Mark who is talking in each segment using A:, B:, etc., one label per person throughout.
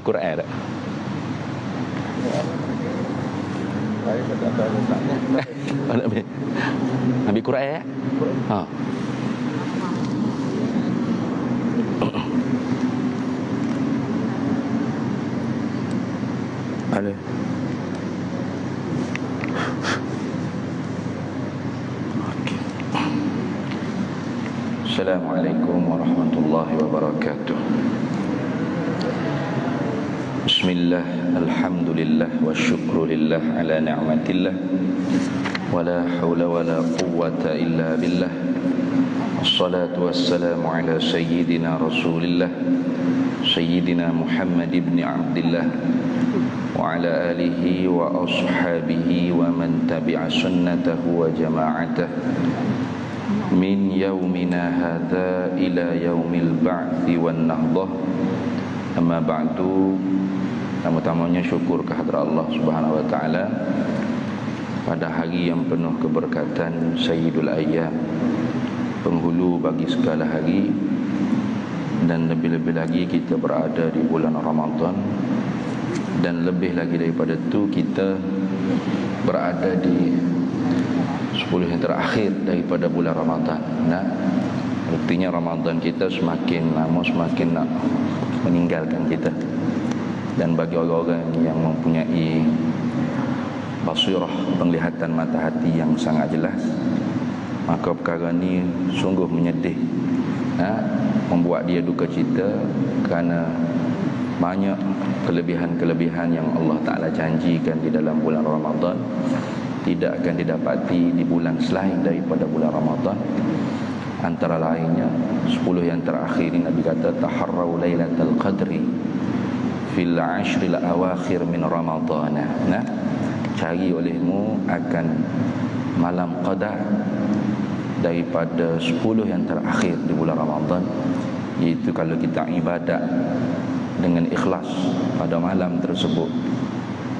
A: Quran tak?
B: Saya tak tahu letaknya.
A: Ambil Quran ya? Ha. Ada. Assalamualaikum warahmatullahi wabarakatuh. Bismillah, alhamdulillah, wa syukrulillah ala ni'matillah, wa la hawla wa la quwwata illa billah. Assalatu wassalamu ala sayyidina rasulillah, sayyidina Muhammad ibn Abdillah, wa ala alihi wa ashabihi wa man tabi'a sunnatahu wa jama'atah min yaumina hadha ila yaumil ba'thi wan nahdah. Amma ba'du. Pertama-tamanya syukur kehadrat Allah Subhanahu wa taala pada hari yang penuh keberkatan, Sayyidul Ayyam, penghulu bagi segala hari, dan lebih-lebih lagi kita berada di bulan Ramadan, dan lebih lagi daripada itu kita berada di 10 yang terakhir daripada bulan Ramadan. Nah, artinya Ramadan kita semakin lama semakin nak meninggalkan kita. Dan bagi orang-orang yang mempunyai basirah, penglihatan mata hati yang sangat jelas, maka perkara ni sungguh menyedih, membuat dia duka cita, kerana banyak kelebihan-kelebihan yang Allah Ta'ala janjikan di dalam bulan Ramadan tidak akan didapati di bulan selain daripada bulan Ramadan. Antara lainnya 10 yang terakhir ini Nabi kata taharrau lailatul qadri fil ashril awakhir min Ramadhan. Nah, cari olehmu akan malam qadar daripada 10 yang terakhir di bulan Ramadan, iaitu kalau kita ibadat dengan ikhlas pada malam tersebut,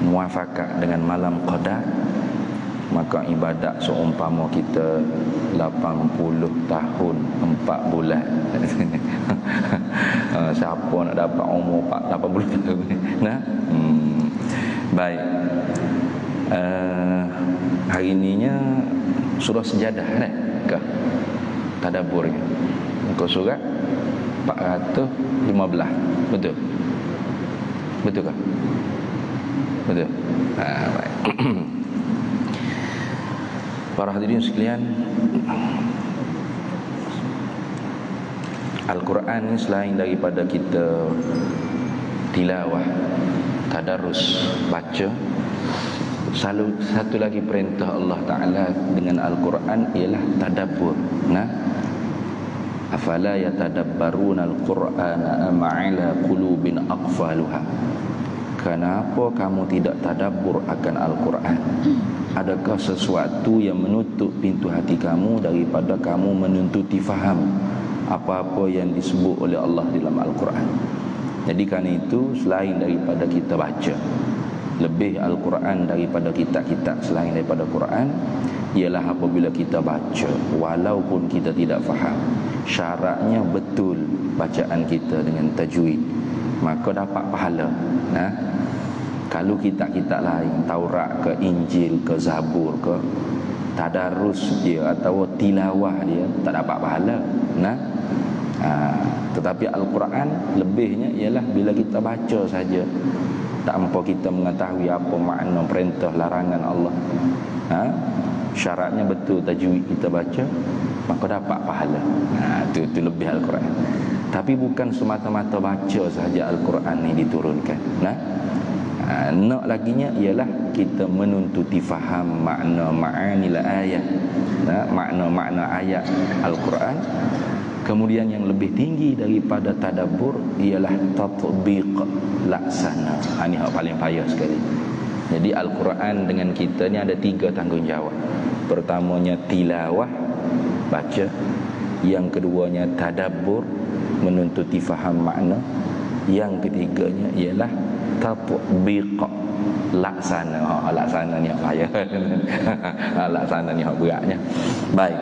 A: muafakat dengan malam qadar, maka ibadat seumpama kita 80 tahun 4 bulan. Siapa nak dapat umur 80 tahun? Nah, baik. Hari ininya surah Sejadah ke tadabburnya. Muka surat 415. Betul? Betul ke? Betul. Baik. Para hadirin sekalian, Al-Quran ni selain daripada kita tilawah, tadarus, baca, satu lagi perintah Allah Ta'ala dengan Al-Quran ialah tadabbur. Nah, afala yatadabbaruna al-Qur'ana am 'ala qulubin aqfaluha. Kenapa kamu tidak tadabbur akan Al-Quran? Adakah sesuatu yang menutup pintu hati kamu daripada kamu menuntuti faham apa-apa yang disebut oleh Allah dalam Al-Quran? Jadi kerana itu, selain daripada kita baca lebih Al-Quran daripada kitab-kitab selain daripada Quran, ialah apabila kita baca walaupun kita tidak faham, syaratnya betul bacaan kita dengan tajwid, maka dapat pahala. Nah, kalau kitab-kitab lain, Taurat ke Injil ke Zabur ke, tadarus dia atau tilawah dia tak dapat pahala. Nah, tetapi Al-Quran lebihnya ialah bila kita baca saja, tanpa kita mengetahui apa makna perintah larangan Allah, syaratnya betul tajwid kita baca, maka dapat pahala. Itu lebih Al-Quran. Tapi bukan semata-mata baca saja Al-Quran ini diturunkan. Nak laginya ialah kita menuntuti faham makna ma'anil ayat, makna-makna ayat Al-Quran. Kemudian yang lebih tinggi daripada tadabbur ialah tatbiq, laksana. Ini hak paling payah sekali. Jadi Al-Quran dengan kita ni ada 3 tanggungjawab. Pertamanya tilawah, baca. Yang keduanya tadabbur, menuntuti faham makna. Yang ketiganya ialah tatbiq, laksana. Laksana ni hak payah. Laksana ni hak beratnya. Baik.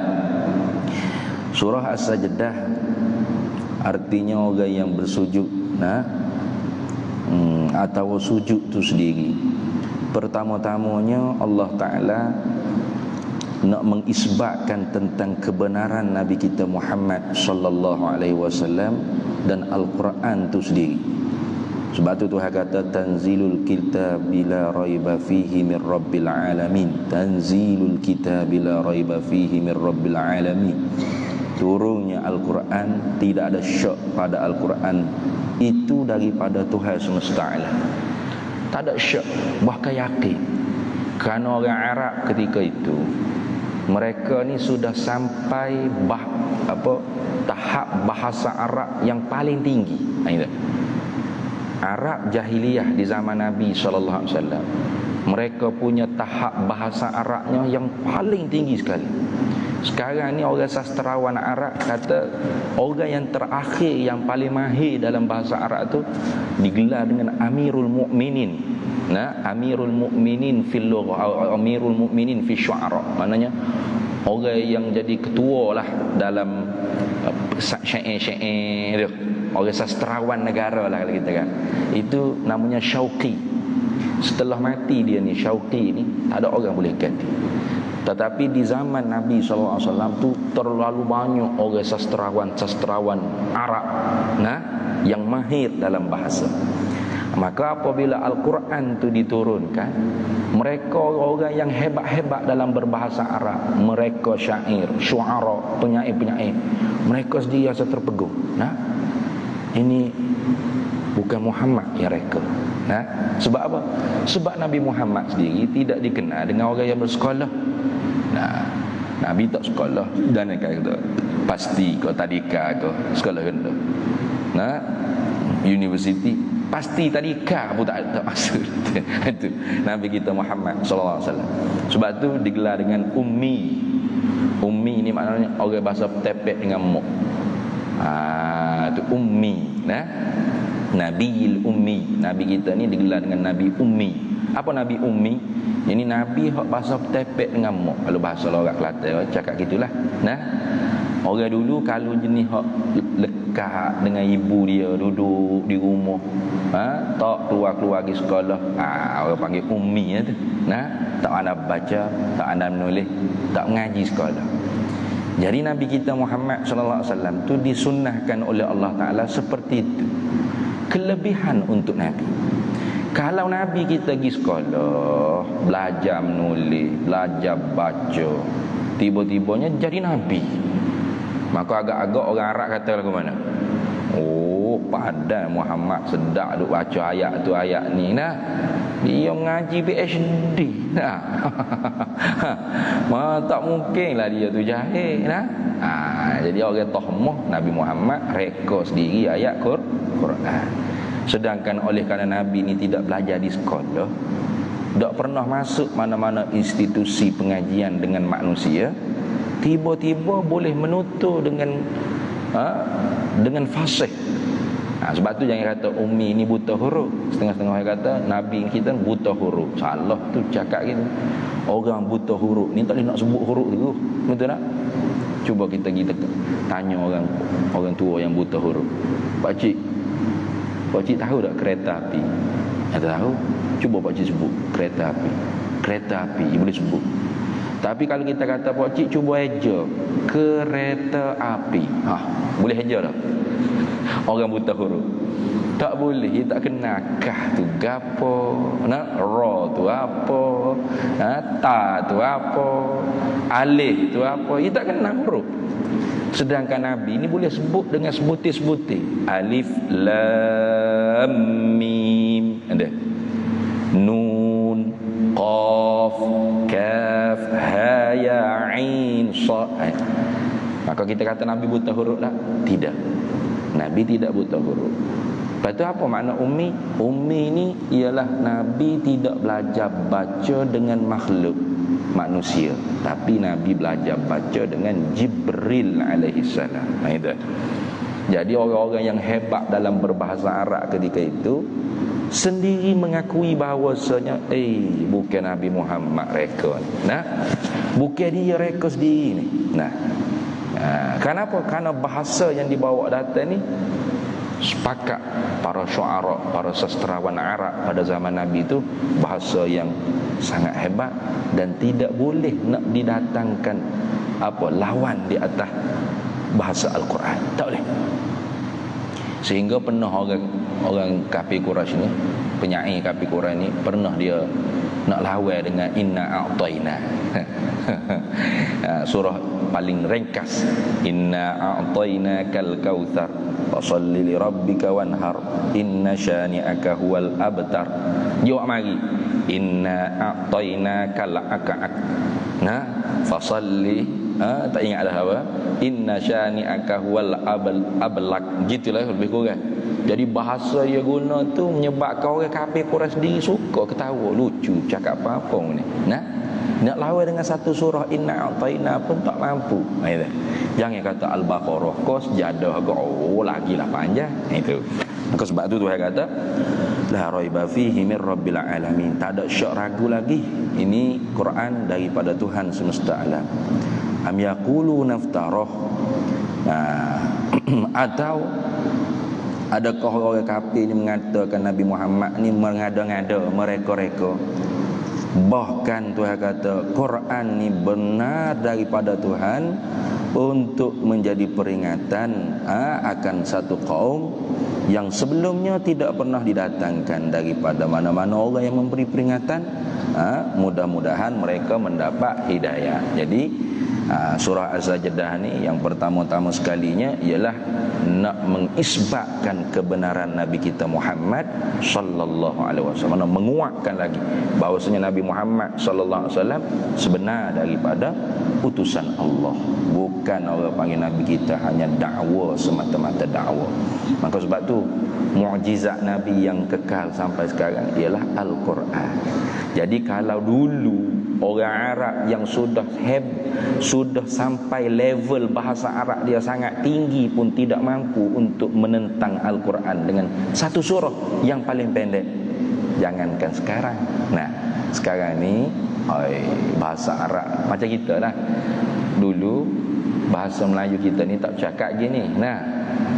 A: Surah As-Sajdah artinya orang yang bersujud. atau sujud tu sendiri. Pertama-tamanya Allah Ta'ala nak mengisbatkan tentang kebenaran Nabi kita Muhammad sallallahu alaihi wasallam dan Al-Quran tu sendiri. Sebab tu Tuhan kata tanzilul kitab bila raiba fihi min rabbil alamin. Tanzilul kitab bila raiba fihi min rabbil alamin. Turunnya Al-Quran, tidak ada syak pada Al-Quran itu daripada Tuhan semesta alam. Tak ada syak, bahkan yakin. Kerana orang Arab ketika itu, mereka ni sudah sampai tahap bahasa Arab yang paling tinggi. Arab jahiliyah di zaman Nabi SAW, mereka punya tahap bahasa Arabnya yang paling tinggi sekali. Sekarang ni orang sastrawan Arab kata orang yang terakhir yang paling mahir dalam bahasa Arab tu digelar dengan Amirul Mukminin. Nah, Amirul Mukminin fil lughah, Amirul Mukminin fi syu'ara. Maknanya orang yang jadi ketua lah dalam syair-syair tu. Orang sastrawan negara lah kalau kita kan. Itu namanya Syauqi. Setelah mati dia ni Syauqi ni, tak ada orang boleh ganti. Tetapi di zaman Nabi SAW tu terlalu banyak orang sastrawan Arab yang mahir dalam bahasa. Maka apabila Al-Quran tu diturunkan, mereka orang yang hebat-hebat dalam berbahasa Arab, mereka syair, syuara, penyair-penyair, mereka sendiri rasa terpegun. Ini bukan Muhammad yang reka. Sebab apa? Sebab Nabi Muhammad sendiri tidak dikenal dengan orang yang bersekolah. Nabi tak sekolah dan kata pasti kau tadika kau sekolah rendah. Universiti pasti tadika pun tak masuk. Itu Nabi kita Muhammad sallallahu alaihi wasallam. Sebab tu digelar dengan ummi. Ummi ni maknanya orang bahasa tepek dengan muk. Tu ummi. Nabiil ummi. Nabi kita ni digelar dengan Nabi ummi. Apa Nabi ummi? Ini Nabi hak bahasa tepek dengan muk. Kalau bahasa orang Kelantan cakap gitulah. Orang dulu kalau jenis hak lekat dengan ibu dia, duduk di rumah, tak keluar-keluar pergi sekolah, orang panggil ummi tu. Tak pandai baca, tak pandai menulis, tak mengaji sekolah. Jadi Nabi kita Muhammad sallallahu alaihi wasallam tu disunnahkan oleh Allah Taala seperti itu. Kelebihan untuk Nabi. Kalau Nabi kita pergi sekolah, belajar menulis, belajar baca, tiba-tibanya jadi Nabi, maka agak-agak orang Arab kata lagu mana? Oh, padan Muhammad sedap duk baca ayat tu ayat ni. Dia mengaji PhD. Tak mungkin lah dia tu jahil. Jadi orang tahmah Nabi Muhammad reka sendiri ayat Quran. Sedangkan oleh kerana Nabi ni tidak belajar di sekolah, tak pernah masuk mana-mana institusi pengajian dengan manusia, tiba-tiba boleh menutur dengan fasih. Sebab tu jangan kata ummi ni buta huruf. Setengah-setengah orang kata Nabi kita buta huruf. Salah tu cakap gitu. Orang buta huruf ni tak boleh nak sebut huruf tu. Betul tak? Cuba kita tanya orang tua yang buta huruf. Pak cik tahu tak kereta api? Tak tahu. Cuba pak cik sebut kereta api. Kereta api boleh sebut. Tapi kalau kita kata pak cik cuba eja kereta api, boleh eja tak? Orang buta huruf tak boleh, dia tak kenal kah tu gapo, ra tu apa, ta tu apa, alif tu apa, dia tak kenal huruf. Sedangkan Nabi ni boleh sebut dengan sebutir-sebutir. Alif lam mim, ada nun qaf kaf ha ya ain sad. Maka kita kata Nabi buta huruf tak? Tidak. Nabi tidak buta huruf. Lepas tu apa makna ummi? Ummi ni ialah Nabi tidak belajar baca dengan makhluk manusia, tapi Nabi belajar baca dengan Jibril alaihissalam. Itu. Jadi orang-orang yang hebat dalam berbahasa Arab ketika itu sendiri mengakui bahawasanya bukan Nabi Muhammad reka ni. Bukan dia reka sendiri ni. Kenapa? Kerana bahasa yang dibawa datang ni sepakat para syuara, para sastrawan Arab pada zaman Nabi itu bahasa yang sangat hebat dan tidak boleh nak didatangkan lawan di atas bahasa Al-Quran, tak boleh. Sehingga pernah orang kafir Quraisy ni, penyair kafir Quraisy ni, pernah dia nak lawan dengan inna a'tayna. Surah paling ringkas, inna a'tayna kal kautsar fasalli li rabbika wanhar inna syani'aka huwal abtar. Jawab mari, inna a'tayna kal aka'ak. Nah, fasalli tak ingat dah apa, inna syani'aka huwal ablak. Gitulah lebih kurang. Jadi bahasa dia guna tu menyebabkan orang kafir Quraisy sendiri suka ketawa, lucu, cakap apa ni. Nah, nak lawan dengan satu surah inna a'tayna pun tak mampu. Jangan kata Al-Baqarah kau sejadah ke, lagilah panjang. Itu. Maka sebab tu Tuhan kata la raiba fihi min rabbil alamin. Tak ada syak ragu lagi, ini Quran daripada Tuhan semesta alam. Am yaqulu naftarah. Atau adakah orang kafir ni mengatakan Nabi Muhammad ni mengada-ngada, mereka-reka. Bahkan Tuhan kata Quran ni benar daripada Tuhan untuk menjadi peringatan akan satu kaum yang sebelumnya tidak pernah didatangkan daripada mana-mana orang yang memberi peringatan. Mudah-mudahan mereka mendapat hidayah. Jadi surah Az-Sajdah ni yang pertama-tama sekalinya ialah nak mengisbatkan kebenaran Nabi kita Muhammad sallallahu alaihi wasallam, menguatkan lagi bahawasanya Nabi Muhammad sallallahu alaihi wasallam sebenar daripada utusan Allah, bukan orang panggil Nabi kita hanya dakwa semata-mata dakwa. Maka sebab tu mukjizat Nabi yang kekal sampai sekarang ialah Al-Quran. Jadi kalau dulu orang Arab yang sudah sampai level bahasa Arab dia sangat tinggi pun tidak mampu untuk menentang Al-Quran dengan satu surah yang paling pendek, jangankan sekarang. Nah, sekarang ni bahasa Arab macam kita lah. Dulu bahasa Melayu kita ni tak cakap gini. Nah,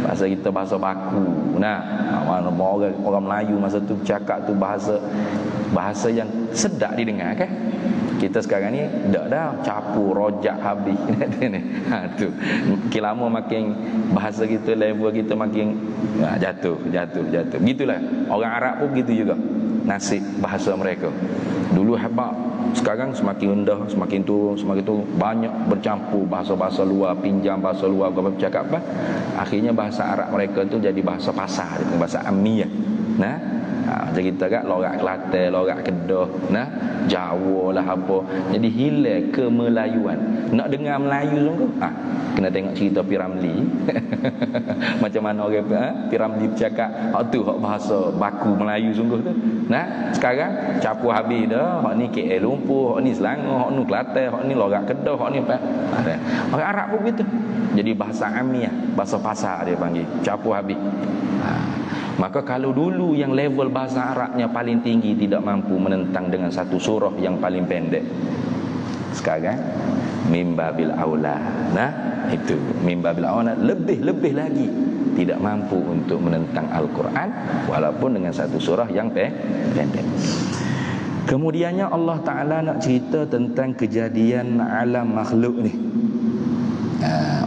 A: bahasa kita bahasa baku. Nah, orang Melayu masa tu cakap tu bahasa yang sedap didengar kan. Kita sekarang ni tak dah, capu rojak habis. Tu makin lama makin bahasa kita, level kita makin jatuh. Begitulah orang Arab pun begitu juga nasib bahasa mereka. Dulu hebat, sekarang semakin rendah, semakin turun, banyak bercampur bahasa-bahasa luar, pinjam bahasa luar, bercakap apa. Akhirnya bahasa Arab mereka tu jadi bahasa pasar, bahasa amiyah. Nah, macam kita kan lorak Kelantan, lorak Kedah, nah, Jawa lah apa. Jadi hilang kemelayuan. Nak dengar Melayu sungguh, kena tengok cerita Piramli. Macam mana orang Piramli bercakap, tu hak bahasa baku Melayu sungguh tu. Nah, sekarang campur habis dah. Hak ni KL Lumpur, hak ni Selangor, hak ni Kelantan, hak ni lorak Kedah, hak ni apa. Orang Arab pun begitu. Jadi bahasa amiyah, bahasa pasar dia panggil, campur habis. Maka kalau dulu yang level bahasa Arabnya paling tinggi tidak mampu menentang dengan satu surah yang paling pendek, sekarang mimbabil aula. Nah, itu mimbabil aula lebih lagi tidak mampu untuk menentang Al-Quran walaupun dengan satu surah yang pendek. Kemudiannya Allah Ta'ala nak cerita tentang kejadian alam makhluk ni.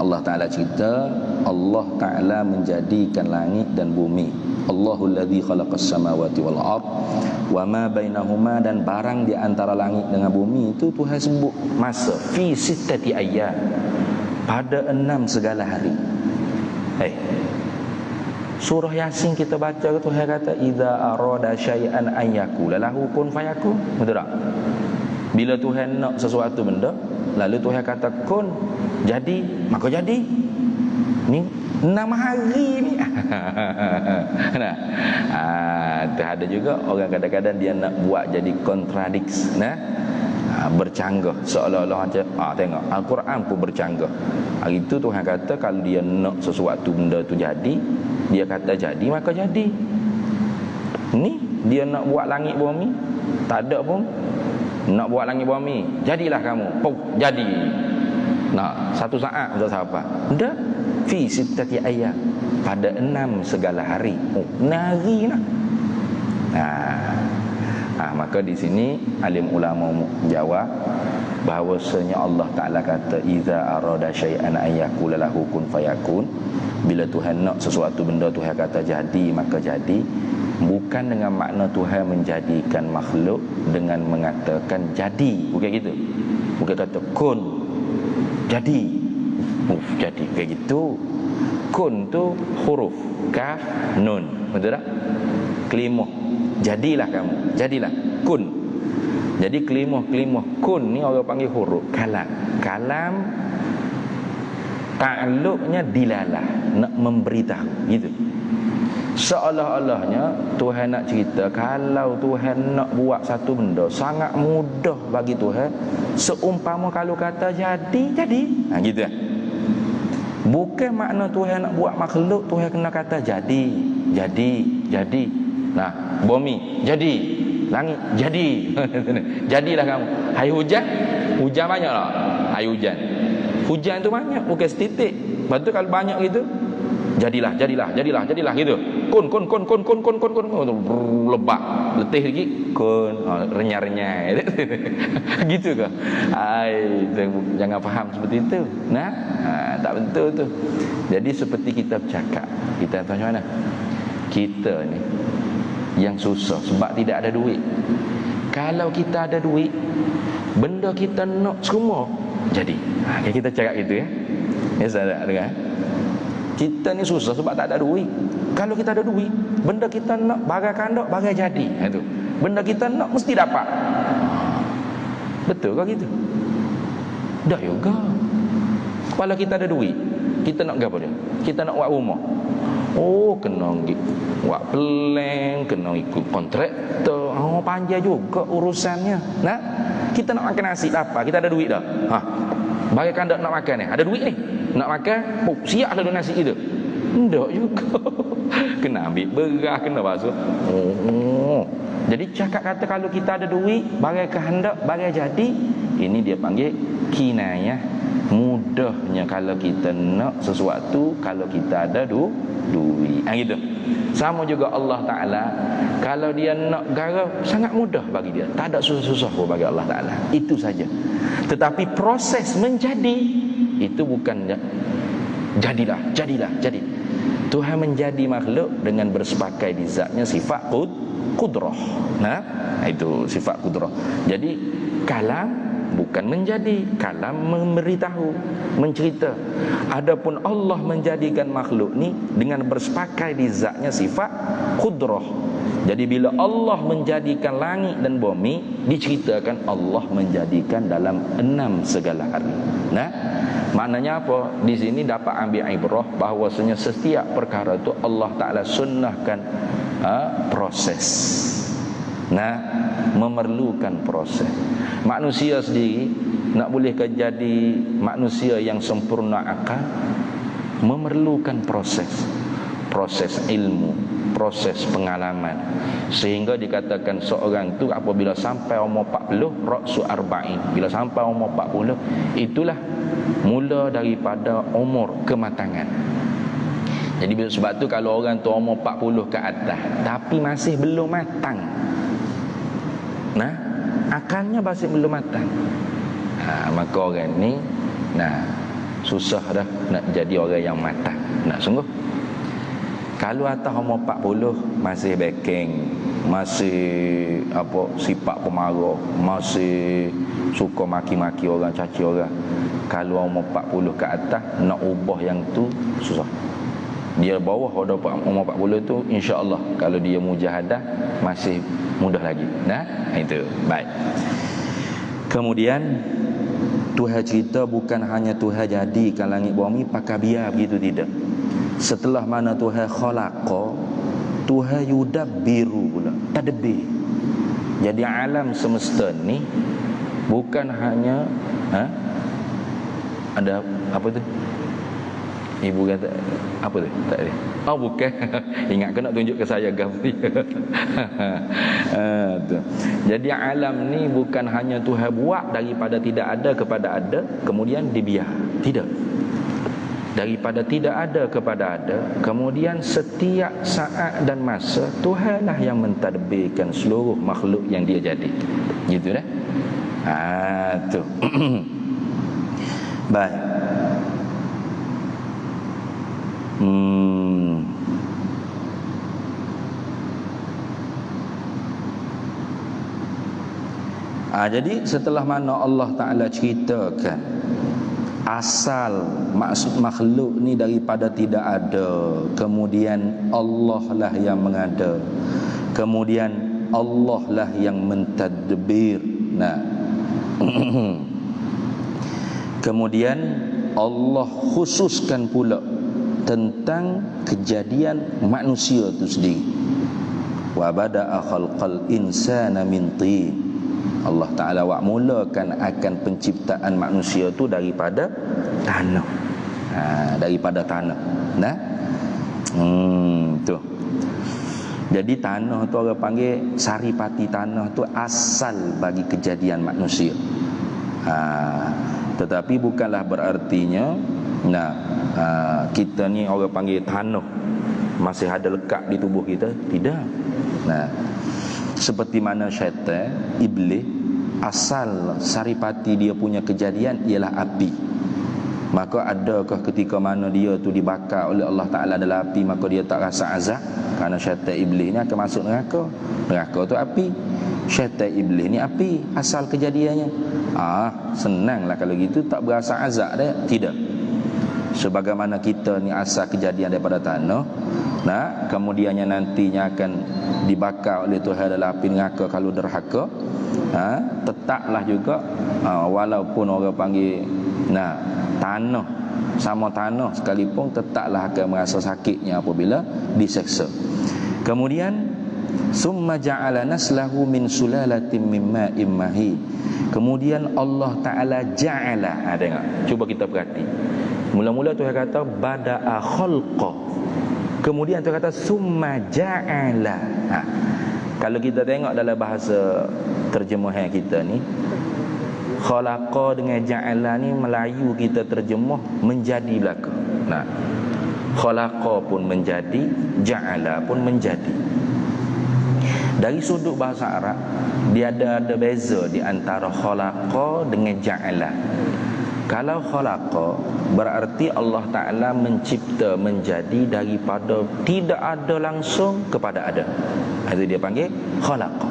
A: Allah Ta'ala cerita Allah Ta'ala menjadikan langit dan bumi. Allahul ladzi khalaqas samawati wal ard wa ma bainahuma, dan barang di antara langit dengan bumi itu Tuhan sebut masa fi sittati ayyam, pada 6 segala hari. Surah Yasin kita baca, Tuhan kata idza arada syai'an an yaqula lahu kun fayakun. Betul tak? Bila Tuhan nak sesuatu benda, lalu Tuhan kata kun, jadi, maka jadi. Ni 6 hari ni. Nah, ada juga orang kadang-kadang dia nak buat jadi kontradiksi, nah, bercanggah seolah-olah macam tengok Al-Quran pun bercanggah. Hari itu Tuhan kata kalau dia nak sesuatu benda tu jadi, dia kata jadi maka jadi. Ni dia nak buat langit bumi, tak ada pun nak buat langit bumi, jadilah kamu, jadi. Nah, satu saat tak apa. Dah fi sittati ayyam. pada 6 segala hari. Oh, nari lah. Maka di sini alim ulama jawab bahawasanya Allah Ta'ala kata iza arada syai'an ayyakula lahu kun fayakun. Bila Tuhan nak sesuatu benda, Tuhan kata jadi, maka jadi. Bukan dengan makna Tuhan menjadikan makhluk dengan mengatakan jadi. Bukan gitu. Bukan kata kun, jadi. Jadi kayak gitu. Kun tu huruf kaf nun, betul tak? Kelimah jadilah kamu, jadilah kun. Jadi kelimah kun ni orang panggil huruf kalam. Kalam ta'alluqnya dilalah, nak memberitahu gitu. Seolah-olahnya Tuhan nak cerita kalau Tuhan nak buat satu benda sangat mudah bagi Tuhan, seumpama kalau kata jadi. Gitu kan. Bukan makna Tuhan nak buat makhluk Tuhan kena kata jadi. Nah, bumi jadi, langit jadi. Jadilah kamu. Hai hujan banyak lah. Hai hujan tu banyak, bukan setitik. Lepas tu kalau banyak gitu, jadilah gitu. Kun lebak, letih lagi kun, renyah gitu ke? Jangan faham seperti itu. Tak betul tu. Jadi seperti kita bercakap, kita tanya mana? Kita ni yang susah sebab tidak ada duit. Kalau kita ada duit, benda kita nak semua jadi. Kita cakap gitu ya. Ya saudara dengar. Kita ni susah sebab tak ada duit. Kalau kita ada duit, benda kita nak bagai kandak, bagai jadi. Itu. Benda kita nak mesti dapat. Betul ke gitu? Dah juga. Kalau kita ada duit, kita nak apa dia? Kita nak buat rumah. Oh, kena buat plan, kena ikut kontraktor. Panjang juga urusannya. Nah, kita nak makan nasi apa? Kita ada duit dah. Bagai kandak nak makan ni. Ada duit ni. Nak makan, siap lah nasi itu. Tak juga. Kena ambil beras, kena basuh. Jadi cakap kata kalau kita ada duit, bagai kehendak, bagai jadi, ini dia panggil kinayah. Mudahnya kalau kita nak sesuatu, kalau kita ada duit. Gitu. Sama juga Allah Ta'ala, kalau dia nak garap, sangat mudah bagi dia. Tak ada susah-susah pun bagi Allah Ta'ala. Itu saja. Tetapi proses menjadi, itu bukan jadilah. Tuhan menjadi makhluk dengan bersepakai di zatnya sifat kudrah. Itu sifat kudrah. Jadi kalam bukan menjadi, kalam memberitahu, mencerita. Adapun Allah menjadikan makhluk ni dengan bersepakai di zatnya sifat kudrah. Jadi bila Allah menjadikan langit dan bumi, diceritakan Allah menjadikan dalam 6 segala hari. Maknanya apa? Di sini dapat ambil ibrah bahawasanya setiap perkara itu Allah Ta'ala sunnahkan proses. Memerlukan proses. Manusia sendiri nak boleh jadi manusia yang sempurna akal, memerlukan proses ilmu, proses pengalaman, sehingga dikatakan seorang tu apabila sampai umur 40 ra'su arba'in, bila sampai umur 40 itulah mula daripada umur kematangan. Jadi sebab tu kalau orang tu umur 40 ke atas tapi masih belum matang, akalnya masih belum matang, maka orang ni susah dah nak jadi orang yang matang. Sungguh. Kalau atas umur 40 masih backing, masih sifat pemarah, masih suka maki-maki orang, caci orang. Kalau umur 40 ke atas nak ubah yang tu susah. Dia bawah umur 40 tu insya-Allah kalau dia mujahadah masih mudah lagi. Itu baik. Kemudian Tuhan cerita bukan hanya Tuhan jadikan langit bumi pakai biar begitu, tidak. Setelah mana Tuhan khalaqa, Tuhan yudabbiru pula, tadbir. Jadi alam semesta ni bukan hanya ada apa tu? Ibu kata apa tu? Tak ada. Bukan. Ingat ke nak tunjuk ke saya gambar. Jadi alam ni bukan hanya Tuhan buat daripada tidak ada kepada ada, kemudian dibiar. Tidak. daripada tidak ada kepada ada. Kemudian setiap saat dan masa Tuhanlah yang mentadbirkan seluruh makhluk yang dia jadi. Gitu dah. Tu. Baik. Jadi setelah mana Allah Ta'ala ceritakan asal maksud makhluk ni daripada tidak ada, kemudian Allah lah yang mengada, kemudian Allah lah yang mentadbir. Kemudian Allah khususkan pula tentang kejadian manusia itu sendiri. Wa bada'a khalqal insana min tin. Allah Ta'ala mulakan akan penciptaan manusia tu daripada tanah. Daripada tanah. Tu. Jadi tanah tu orang panggil saripati tanah tu asal bagi kejadian manusia. Tetapi bukanlah berartinya kita ni orang panggil tanah masih ada lekat di tubuh kita. Tidak. Seperti mana syaitan, iblis, asal saripati dia punya kejadian ialah api. Maka adakah ketika mana dia tu dibakar oleh Allah Ta'ala dalam api, maka dia tak rasa azab? Kerana syaitan iblis ni akan masuk neraka. Neraka tu api, syaitan iblis ni api, asal kejadiannya. Senanglah kalau gitu, tak berasa azab dia. Tidak. Sebagaimana kita ni asal kejadian daripada tanah, kemudiannya nantinya akan dibakar oleh Tuhan dalam api neraka kalau derhaka. Tetaplah juga walaupun orang panggil tanah, sama tanah sekalipun, tetaplah akan merasa sakitnya apabila diseksa. Kemudian summa ja'ala naslahu min sulalatin min ma'in mahin. Kemudian Allah Ta'ala ja'ala. Tengok, cuba kita perhati. Mula-mula Tuhan kata bada'a khalqa, kemudian Tuhan kata summa ja'ala. Kalau kita tengok dalam bahasa terjemahan kita ni, khalaqa dengan ja'ala ni Melayu kita terjemah menjadi belaka. Khalaqa pun menjadi, ja'ala pun menjadi. Dari sudut bahasa Arab, dia ada beza di antara khalaqa dengan ja'ala. Kalau khalaqa berarti Allah Ta'ala mencipta, menjadi daripada tidak ada langsung kepada ada. Itu dia panggil khalaqa.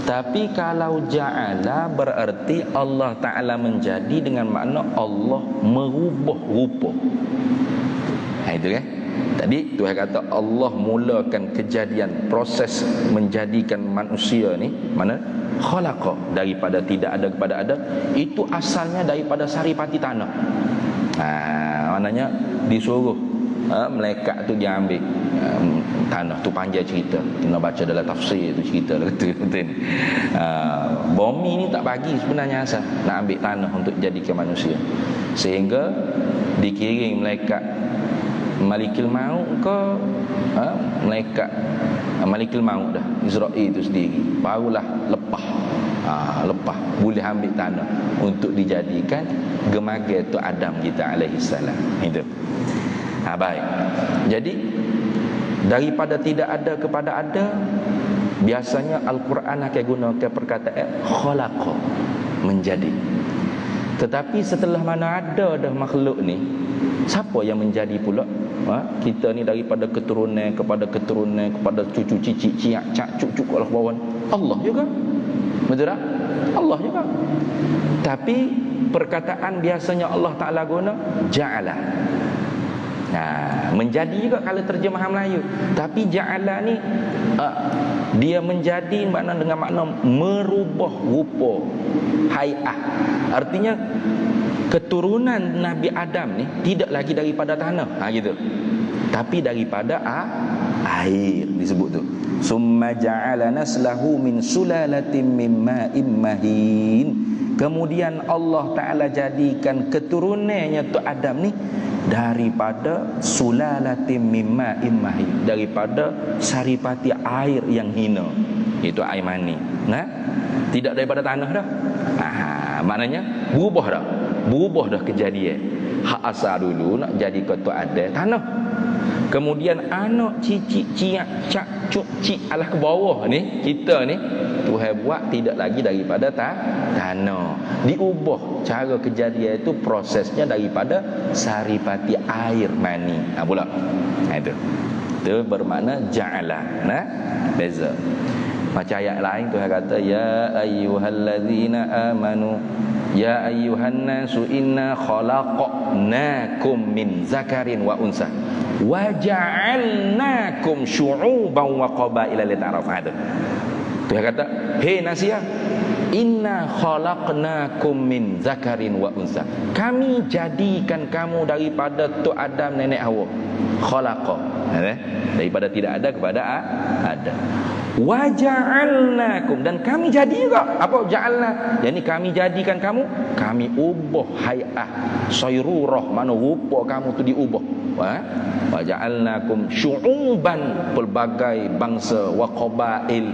A: Tapi kalau ja'ala berarti Allah Ta'ala menjadi dengan makna Allah merubah rupa. Itu kan? Tadi Tuhan kata Allah mulakan kejadian proses menjadikan manusia ni, mana khalaqa, daripada tidak ada kepada ada. Itu asalnya daripada saripati tanah. Maknanya disuruh malaikat tu dia ambil tanah tu, panjang cerita, kena baca dalam tafsir tu cerita lah betul. Bumi ni tak bagi sebenarnya asal nak ambil tanah untuk jadikan manusia, sehingga dikirim malaikat Malikul Maut ke malaikat Malikul Maut dah, Israel itu sendiri, barulah lepas boleh ambil tanah untuk dijadikan gemaga tu Adam kita alaihi salam. Itu. Baik. Jadi daripada tidak ada kepada ada, biasanya Al-Quran akan gunakan perkataan khalaqa, menjadi. Tetapi setelah mana ada dah makhluk ni, siapa yang menjadi pula? Kita ni daripada keturunan kepada keturunan kepada cucu cicit ciak cak cucu Allah bawan Allah juga. Betul tak? Allah juga. Tapi perkataan biasanya Allah Ta'ala guna ja'ala. Menjadi juga kalau terjemahan Melayu. Tapi ja'ala ni dia menjadi makna dengan makna merubah rupa, hai'ah. Artinya keturunan Nabi Adam ni tidak lagi daripada tanah, gitu. Tapi daripada air disebut tu. Summa ja'ala naslahu min sulalatin min ma'in mahin. Kemudian Allah Ta'ala jadikan keturunannya tu Adam ni daripada sulalatin min ma'in mahin, daripada saripati air yang hina, itu air mani. Tidak daripada tanah dah. Maknanya berubah dah kejadian. hak asal dulu nak jadi ketua ada tanah. Kemudian anak cicit ciak cak cuk cik alah ke bawah ni kita ni Tuhan buat tidak lagi daripada tanah. Diubah cara kejadian itu prosesnya daripada saripati air mani. Pula. Itu. Itu bermakna ja'ala. Nah, beza. Macam ayat lain Tuhan kata ya ayyuhallazina amanu ya ayyuhan nasu inna khalaqnakum min zakarin wa unsa wa ja'alnakum syu'uban wa qabaila lita'arafu. Tuhan kata, "Hei nasia, inna khalaqnakum min zakarin wa unsa." Kami jadikan kamu daripada tu Adam nenek Hawa. Khalaqa, daripada tidak ada kepada ada. Wa ja'alnakum, dan kami jadi juga apa ja'alna, yakni kami jadikan kamu, kami ubah hay'ah sayrurah, mana rupa kamu tu diubah. Wa ja'alnakum syu'uban, pelbagai bangsa, wa qabail,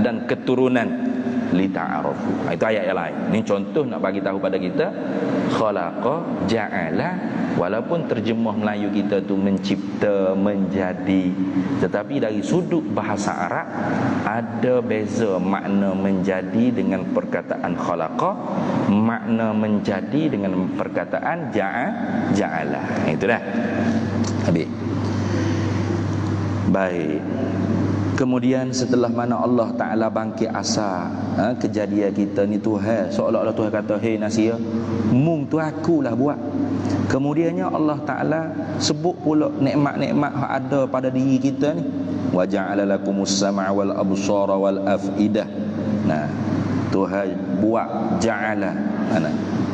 A: dan keturunan, lita'arafu. Itu ayat yang lain. Ini contoh nak bagi tahu pada kita khalaqa, ja'ala, walaupun terjemah Melayu kita tu mencipta, menjadi, tetapi dari sudut bahasa Arab ada beza makna menjadi dengan perkataan khalaqa, makna menjadi dengan perkataan ja'ala. Itu dah. Habis. Baik. Kemudian setelah mana Allah Ta'ala bangkit asal kejadian kita ni Tuhan, seolah-olah Tuhan kata, "Hei nasia, mung tu akulah buat." Kemudiannya Allah Ta'ala sebut pula nikmat-nikmat yang ada pada diri kita ni. Wa ja'ala lakumus sam'a wal absara wal afidah. Nah, Tuhan buat ja'ala.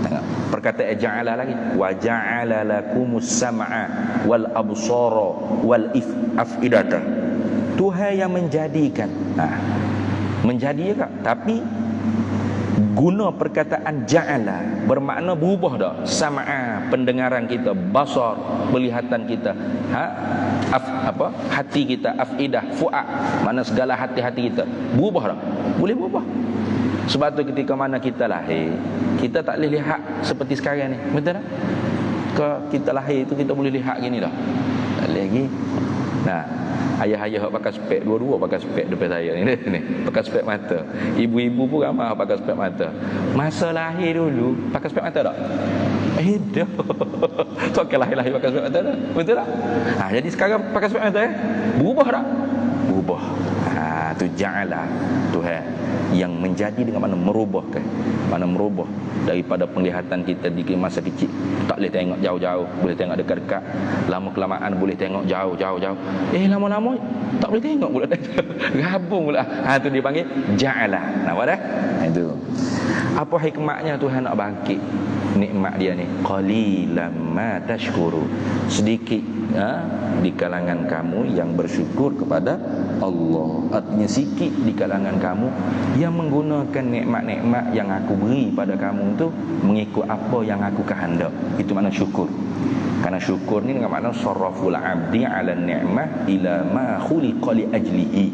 A: Tengok perkataan ja'ala lagi. Wa ja'ala lakumus sam'a wal absara wal afidata. Tuhan yang menjadikan. Menjadi juga, tapi guna perkataan ja'ala bermakna berubah dah. Sam'a, pendengaran kita, basar, penglihatan kita, hati kita, afidah, fu'ad, mana segala hati-hati kita berubah dah. Boleh berubah. Sebab tu ketika mana kita lahir, kita tak boleh lihat seperti sekarang ni. Betul tak? Kalau kita lahir tu kita boleh lihat gini dah. Tak boleh lagi. Nah, ayah-ayah pakai spek, dua-dua pakai spek depan saya ni, pakai spek mata. Ibu-ibu pun ramai pakai spek mata. Masa lahir dulu pakai spek mata tak? Dah. Tu akan lahir-lahir pakai spek mata dah. Betul tak? Jadi sekarang pakai spek mata berubah tak? Berubah. Tu ja'ala Tuhan yang menjadi dengan mana merubahkan. Mana merubah daripada penglihatan kita di masa kecil tak boleh tengok jauh-jauh, boleh tengok dekat-dekat. Lama kelamaan boleh tengok jauh-jauh. Lama-lama tak boleh tengok pula. Gabung pula. Tu dipanggil ja'ala. Nampak dah? Itu. Apa hikmatnya Tuhan nak bangkit nikmat dia ni? Qalilan ma tashkuru. Sedikit di kalangan kamu yang bersyukur kepada Allah. Artinya sikit di kalangan kamu yang menggunakan nikmat-nikmat yang aku beri pada kamu tu mengikut apa yang aku kehendak. Itu makna syukur. Karena syukur ni dengan makna sarraful abdi ala ni'mah ila ma khuliqa li ajlihi.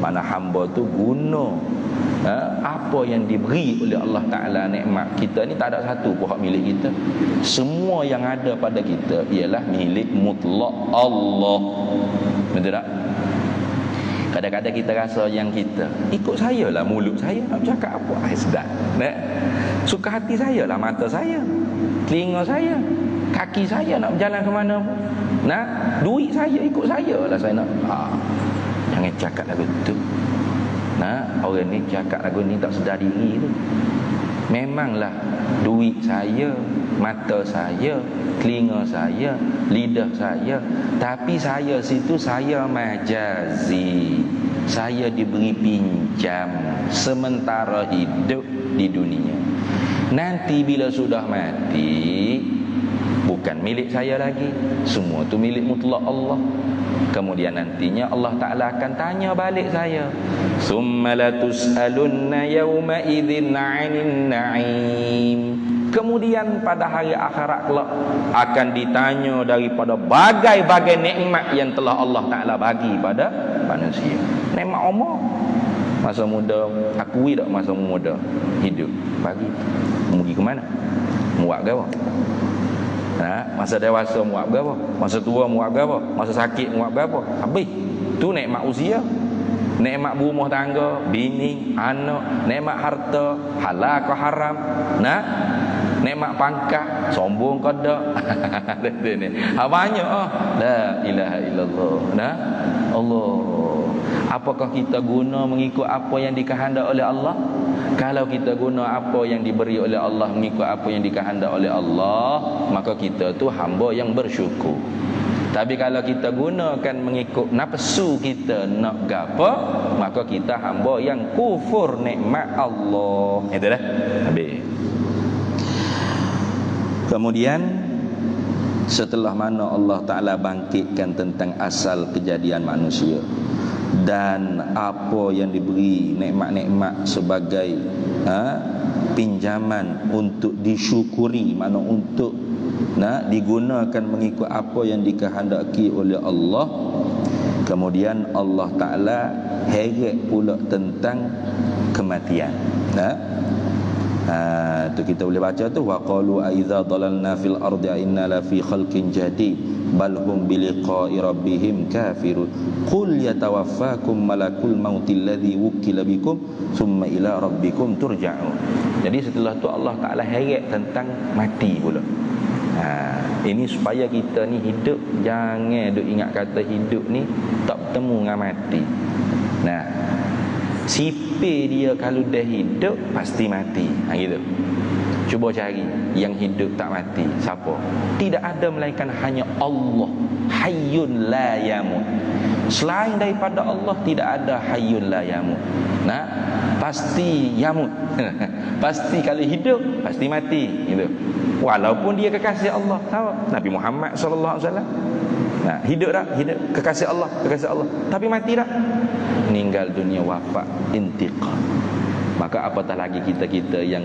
A: Mana hamba tu guna apa yang diberi oleh Allah Ta'ala nikmat. Kita ni tak ada satu pun hak milik kita. Semua yang ada pada kita ialah milik mutlak Allah. Betul tak? Kadang-kadang kita rasa yang kita ikut saya lah, mulut saya nak bercakap apa, sedap. Suka hati saya lah, mata saya, telinga saya, kaki saya nak berjalan ke mana pun. Duit saya ikut saya lah saya nak. Jangan cakap lagu tu. Orang ni cakap lagu ni tak sedar diri tu. Memanglah duit saya, mata saya, telinga saya, lidah saya, tapi saya situ saya majazi. Saya diberi pinjam sementara hidup di dunia. Nanti bila sudah mati, bukan milik saya lagi. Semua tu milik mutlak Allah. Kemudian nantinya Allah Ta'ala akan tanya balik saya, summa latus'alunna yawma idzin 'anil na'im. Kemudian pada hari akhirat kelak akan ditanya daripada bagai-bagai nikmat yang telah Allah Ta'ala bagi pada manusia. Nikmat umur, masa muda, akui tak masa muda hidup, bagi. Pergi ke mana? Buat ke apa? Masa dewasa muak berapa? Masa tua muak berapa? Masa sakit muak berapa? Habis. Tu nikmat usia. Nikmat berumah tangga, bini, anak, nikmat harta, halal ke haram. Nikmat pangkat, sombong ke dak. Banyak la ilaha illallah. Allah. Apakah kita guna mengikut apa yang dikehendaki oleh Allah? Kalau kita guna apa yang diberi oleh Allah, mengikut apa yang dikehendaki oleh Allah, maka kita tu hamba yang bersyukur. Tapi kalau kita gunakan mengikut nafsu kita nak gapo, maka kita hamba yang kufur nikmat Allah. Itu dah. Habis. Kemudian setelah mana Allah Ta'ala bangkitkan tentang asal kejadian manusia dan apa yang diberi nikmat-nikmat sebagai pinjaman untuk disyukuri, mana untuk digunakan mengikut apa yang dikehendaki oleh Allah. Kemudian Allah Ta'ala heret pula tentang kematian. Tu kita boleh baca tu, wa qalu aiza dalalna fil ardi inna la fi khalqin jadid bal hum biliqa'i rabbihim kafirun qul yatawaffakum malakul mautil ladzi wukila bikum thumma ila rabbikum turja'un. Jadi setelah tu Allah Ta'ala heret tentang mati pula. Ini supaya kita ni hidup jangan duk ingat kata hidup ni tak bertemu dengan mati. Sipir dia kalau dah hidup pasti mati. Gitu. Cuba cari yang hidup tak mati. Siapa? Tidak ada melainkan hanya Allah. Hayyun la yamut. Selain daripada Allah tidak ada hayyun la yamut. Pasti yamut. Pasti kalau hidup pasti mati. Gitu. Walaupun dia kekasih Allah. Tahu? Nabi Muhammad sallallahu alaihi wasallam. Hidup tak? Hidup. Kekasih Allah. Tapi mati tak? Meninggal dunia, wafat, intiqal. Maka apatah lagi kita yang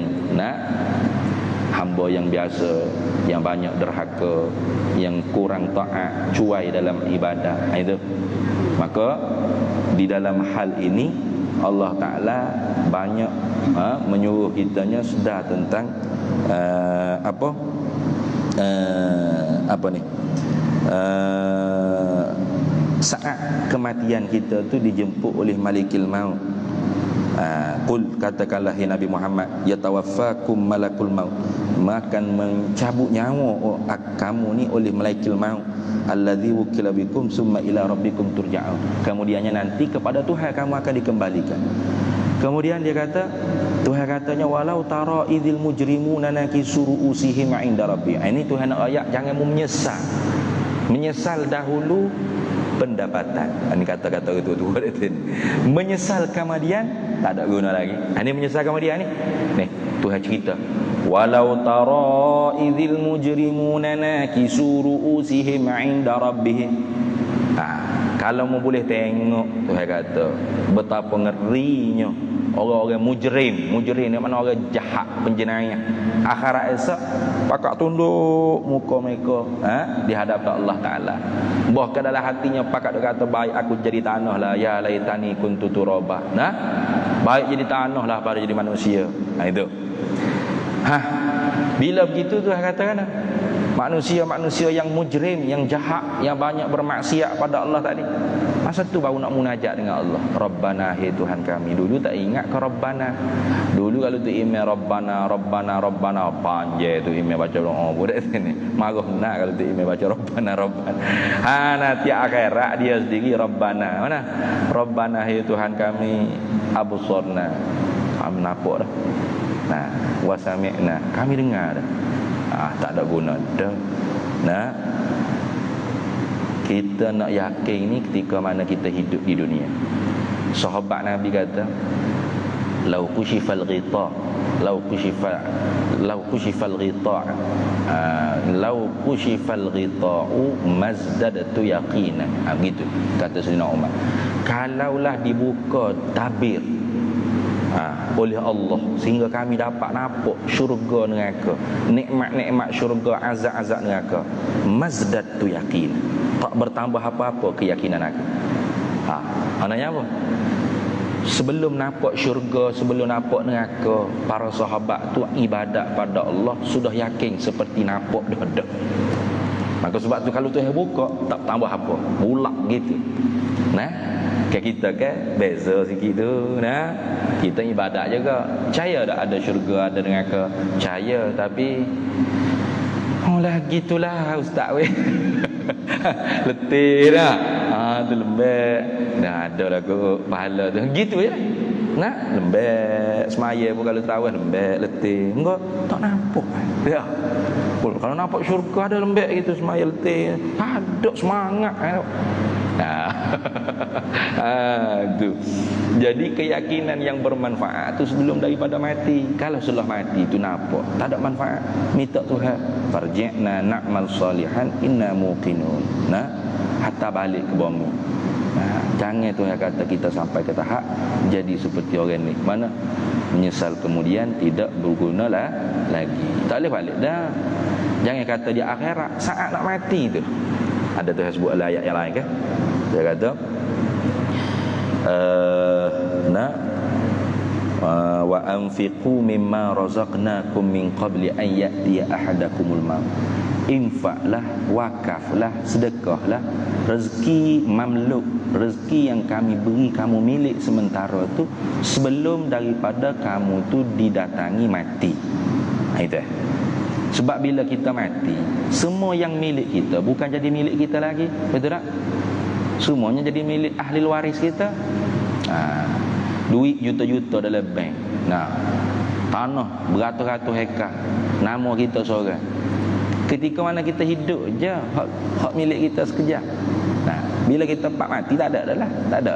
A: hamba yang biasa, yang banyak derhaka, yang kurang taat, cuai dalam ibadah. Itu. Maka di dalam hal ini Allah Ta'ala banyak menyuruh kitanya sedar tentang saat kematian kita tu dijemput oleh malikil maut. Qul, katakanlah Nabi Muhammad, yatawaffakum malakul maut, akan mencabut nyawa kamu ni oleh malikil maut, alladzi wukila bikum summa ila rabbikum turja'un. Kemudiannya nanti kepada Tuhan kamu akan dikembalikan. Kemudian dia kata, Tuhan katanya walau tara idzil mujrimuna nakisu ru'usihim 'inda rabbi. Ini Tuhan ayat jangan menyesal. Menyesal dahulu pendapatan. Ini kata-kata itu menyesal kemudian tak ada guna lagi. Ini menyesal kemudian ni. Nih, Tuhan cerita. Walau tara idzil mujrimuna nakisu ru'usihim 'inda rabbihim. Kalau mu boleh tengok, Tuhan kata betapa ngerinya orang-orang mujrim ni mana orang jahat, penjenayah. Akhirat esok pakak tunduk muka mereka di hadapan Allah Ta'ala. Bahkan dalam hatinya pakak dia kata, baik aku jadi tanah lah, ya laitani kuntu turaba. Baik jadi tanah lah pada jadi manusia. Itu. Bila begitu Tuhan katakan, manusia-manusia yang mujrim, yang jahat, yang banyak bermaksiat pada Allah tadi, masa tu baru nak munajat dengan Allah. Rabbana, hai Tuhan kami. Dulu tak ingat ke Rabbana. Dulu kalau tu email Rabbana panjang tu email baca doa budak sini. Marah nak kalau tu email baca Rabbana. Nanti akhirat dia sendiri Rabbana. Mana? Rabbana, hai Tuhan kami, absorna. Kami nampak dah. Wasami'na, kami dengar dah. Tak ada guna dah. Kita nak yakin ni ketika mana kita hidup di dunia. Sahabat Nabi kata, lau kushifal ghita lau kushifal ghita'u mazdadtu yaqina. Begitu kata Sayyidina Umar. Kalaulah dibuka tabir oleh Allah sehingga kami dapat nampak syurga neraka, nikmat-nikmat syurga, azab-azab neraka, mazdadtu yaqin, tak bertambah apa-apa keyakinan aku. Maknanya apa? Sebelum nampak syurga, sebelum nampak neraka, para sahabat tu ibadat pada Allah sudah yakin seperti nampak dah. Maka sebab tu kalau Tuhan buka, tak tambah apa, bulak gitu. Nah, kayak kita kan beza sikit tu. Nah, kita ibadat juga, percaya tak ada syurga, ada neraka, percaya, tapi lah gitulah ustaz weh. Letih dah. Tu lembek. Dah ada lah kot pahala tu. Gitu je lah. Nak lembek, semaya pun kalau terawih lembek, letih. Enggak, tak nampak. Ya. Kalau nampak syurga ada lembek gitu, semaya letih. Ada semangat. Tu. Jadi keyakinan yang bermanfaat tu sebelum daripada mati. Kalau sudah mati tu nampak tak ada manfaat, minta Tuhan, farji'na na'mal salihan inna muqinun. Nah, hatta balik ke bumi. Nah, jangan Tuhan kata kita sampai ke tahap jadi seperti orang ni, mana menyesal kemudian tidak berguna lah lagi. Tak boleh balik dah. Jangan kata di akhirat saat nak mati tu. Ada Tuhan sebut ayat yang lain kan? Dia kata wa anfiqu mimma razaqnakum min qabli an ya'tiya ahadakumul maut. Infaklah, wakaflah, sedekahlah rezeki mamluk, rezeki yang kami beri kamu milik sementara tu sebelum daripada kamu tu didatangi mati. Itu. Sebab bila kita mati, semua yang milik kita bukan jadi milik kita lagi, betul tak? Semuanya jadi milik ahli waris kita. Duit juta-juta dalam bank. Nah, tanah beratus-ratus hektar, nama kita seorang. Ketika mana kita hidup je, hak milik kita sekejap. Nah, bila kita mati tak ada dah lah, tak ada.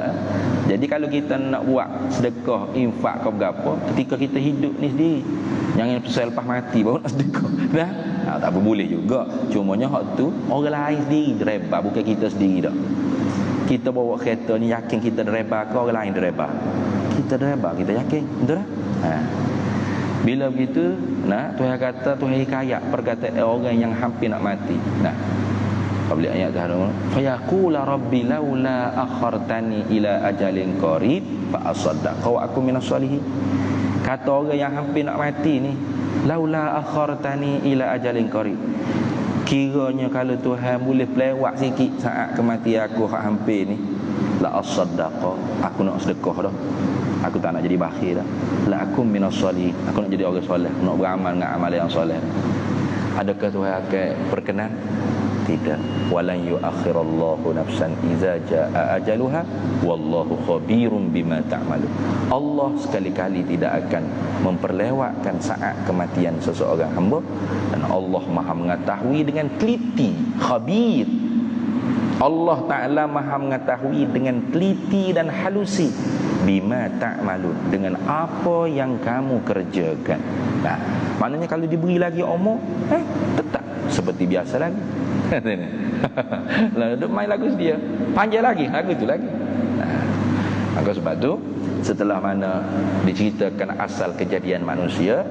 A: Jadi kalau kita nak buat sedekah, infak ke berapa, ketika kita hidup ni sendiri. Jangan pasal lepas mati baru nak sedekah. Dah. Tak apa, boleh juga. Cumanya hak tu orang lain sendiri dereba, bukan kita sendiri dah. Kita bawa kereta ni yakin kita dereba ke orang lain dereba? Kita dereba, kita yakin. Betul tak? Bila begitu, nah, Tuhan kata, Tuhan hikayat perkataan orang yang hampir nak mati. Nah, apabila ayat Tuhan, fa yaqula rabbi laula akhartani ila ajalin qarib fa asaddaqa wa aku minas solihin. Kata orang yang hampir nak mati ni, laula akhartani ila ajalin qarib. Kiranya kalau Tuhan boleh pelewat sikit saat kematian aku hak hampir ni, la asaddaqa, aku nak sedekah dah. Aku tak nak jadi bakhil dah. La akum minas solihin, aku nak jadi orang soleh, nak beramal dengan amal yang soleh. Adakah Tuhan akan berkenan? Tidak. Walan yuakhirallahu nafsan idza jaa ajaluha wallahu khabirum bima ta'malun. Allah sekali-kali tidak akan memperlewatkan saat kematian seseorang hamba, dan Allah Maha mengetahui dengan teliti, khabir. Allah Ta'ala Maha mengetahui dengan teliti dan halusi bima ta'malun, dengan apa yang kamu kerjakan. Nah, maknanya kalau diberi lagi umur, tetap seperti biasa lagi. Lalu main lagu dia panjang lagi, lagu tu lagi. Maka sebab tu setelah mana diceritakan asal kejadian manusia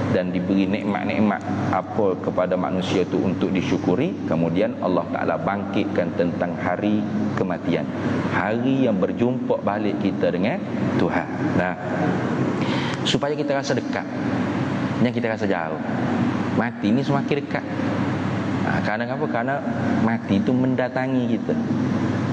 A: dan diberi nikmat-nikmat apa kepada manusia tu untuk disyukuri, kemudian Allah Ta'ala bangkitkan tentang hari kematian, hari yang berjumpa balik kita dengan Tuhan. Nah, supaya kita rasa dekat, yang kita rasa jauh. Mati ni semakin dekat. Karena apa? Karena mati itu mendatangi kita.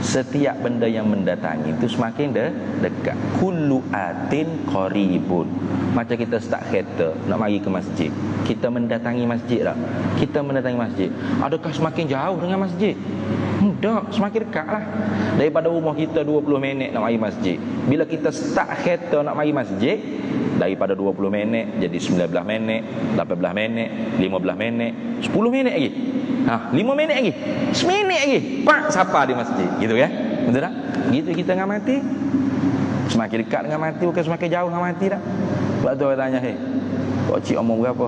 A: Setiap benda yang mendatangi itu semakin dekat. Kullu atin qaribun. Macam kita start kereta nak mari ke masjid, kita mendatangi masjid tak? Kita mendatangi masjid. Adakah semakin jauh dengan masjid? Tak, semakin dekat lah. Daripada rumah kita 20 minit nak mari masjid, bila kita start kereta nak mari masjid, daripada 20 minit jadi 19 minit, 18 minit, 15 minit, 10 minit lagi. 5 minit lagi, seminit lagi, pak siapa di masjid, gitu kan? Betul tak? Gitu kita dengan mati. Semakin dekat dengan mati bukan semakin jauh dengan mati tak? Sebab tu orang tanya, Pak Cik umur berapa?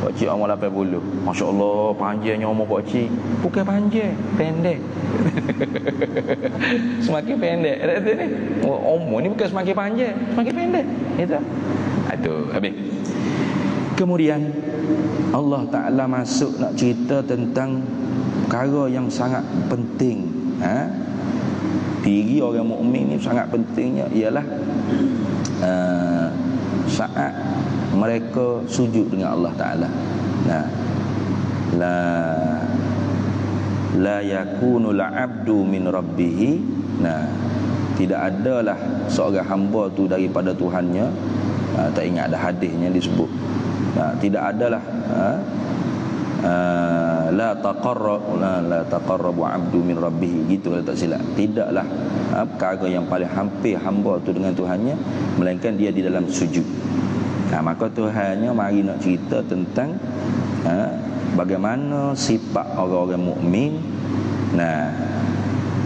A: Pak Cik umur 80. Masya Allah, panjangnya umur Pak Cik. Bukan panjang, pendek. Semakin pendek. Umur ni bukan semakin panjang, semakin pendek. Itu. Aduh, habis. Kemudian Allah Ta'ala masuk nak cerita tentang perkara yang sangat penting. Diri orang mukmin ni sangat pentingnya ialah saat mereka sujud dengan Allah Ta'ala. Nah, la yakunul abdu min rabbih. Nah, tidak adalah seorang hamba tu daripada Tuhannya. Tak ingat ada hadisnya disebut. Nah, tidak adalah la taqarrabu abdu min rabbih, gitu kalau tak silap. Tidaklah perkara yang paling hampir hamba tu dengan Tuhannya melainkan dia di dalam sujud. Nah, maka Tuhannya mari nak cerita tentang bagaimana sifat orang-orang mukmin. Nah,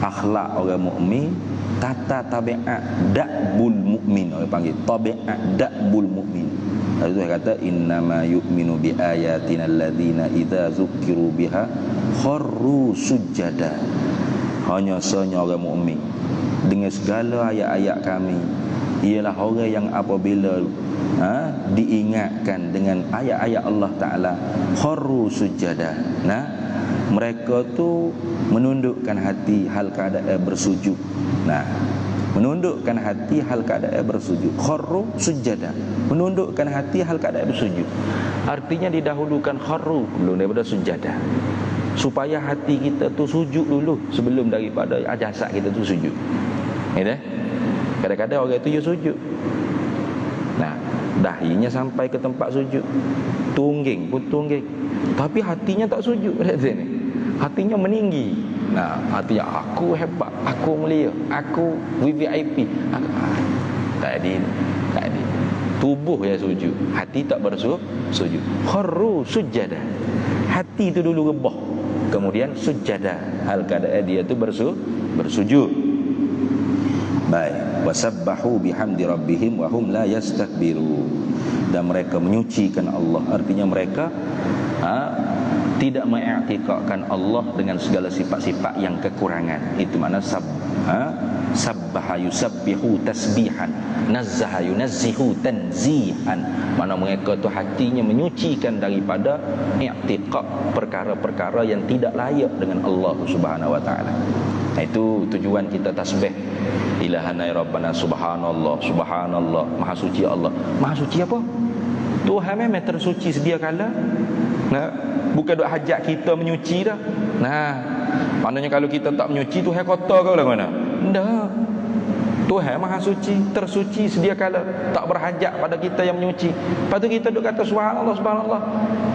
A: akhlak orang mukmin, tata tabiat da'bul mukmin, orang panggil tabiat da'bul mukmin. Lalu dia kata innama yu'minu bi ayatina alladzina idza zukiru biha kharru sujada. Hanya sahaja orang mukmin dengan segala ayat-ayat kami ialah orang yang apabila diingatkan dengan ayat-ayat Allah Ta'ala kharru sujada. Nah, mereka tu menundukkan hati hal keadaan bersujud. Nah, menundukkan hati hal keadaan bersujud. Kharru sujada, menundukkan hati hal keadaan bersujud. Artinya didahulukan kharru belum daripada sujada, supaya hati kita tu sujud dulu sebelum daripada jasad kita tu sujud. Gitu. Kadang-kadang orang tu sujud, nah, dahinya sampai ke tempat sujud, tungging pun tungging, tapi hatinya tak sujud kat sini. Hatinya meninggi. Nah, hatinya aku hebat, aku mulia, aku VVIP. Tak ada. Tubuh yang sujud, hati tak bersujud. Kharru sujada. Hati itu dulu rebah, kemudian sujada, hal keadaan dia itu bersujud. Baik, wasabbahu bihamdi rabbihim wa hum la yastakbiru. Dan mereka menyucikan Allah, artinya mereka tidak mengiktikadkan Allah dengan segala sifat-sifat yang kekurangan. Itu makna sabbaha yusabbihu tasbihan, nazzaha yunazzihu tanzihan. Mana mereka tu hatinya menyucikan daripada i'tiqad perkara-perkara yang tidak layak dengan Allah Subhanahu wa taala. Itu tujuan kita tasbih. Ilahana rabbana subhanallah, subhanallah, maha suci Allah. Maha suci apa? Tuhan memang tersuci sedia kala. Nah, bukan duk hajat kita menyuci dah. Nah, maknanya kalau kita tak menyuci, Tuhan kotor ke lah mana? Tak. Tuhan maha suci, tersuci sedia kala, tak berhajat pada kita yang menyuci. Lepas tu kita duk kata subhanallah, subhanallah.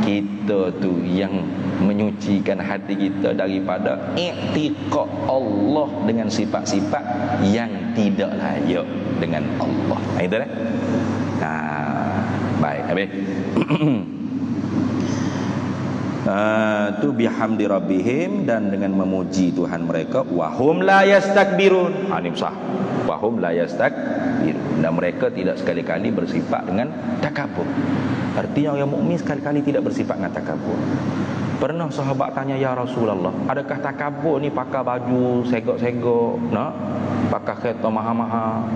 A: Kita tu yang menyucikan hati kita daripada i'tiqad Allah dengan sifat-sifat yang tidak layak dengan Allah. Itu dah. Nah, baik, habis. Tu bihamdi rabbihim, dan dengan memuji Tuhan mereka, wahum la yastakbirun. Ini sah. Wahum la yastakbirun, dan mereka tidak sekali-kali bersifat dengan takabur. Artinya orang mukmin sekali-kali tidak bersifat dengan takabur. Pernah sahabat tanya, ya Rasulullah, adakah takabur ni pakai baju segok-segok, nak pakai kereta mahal-mahal,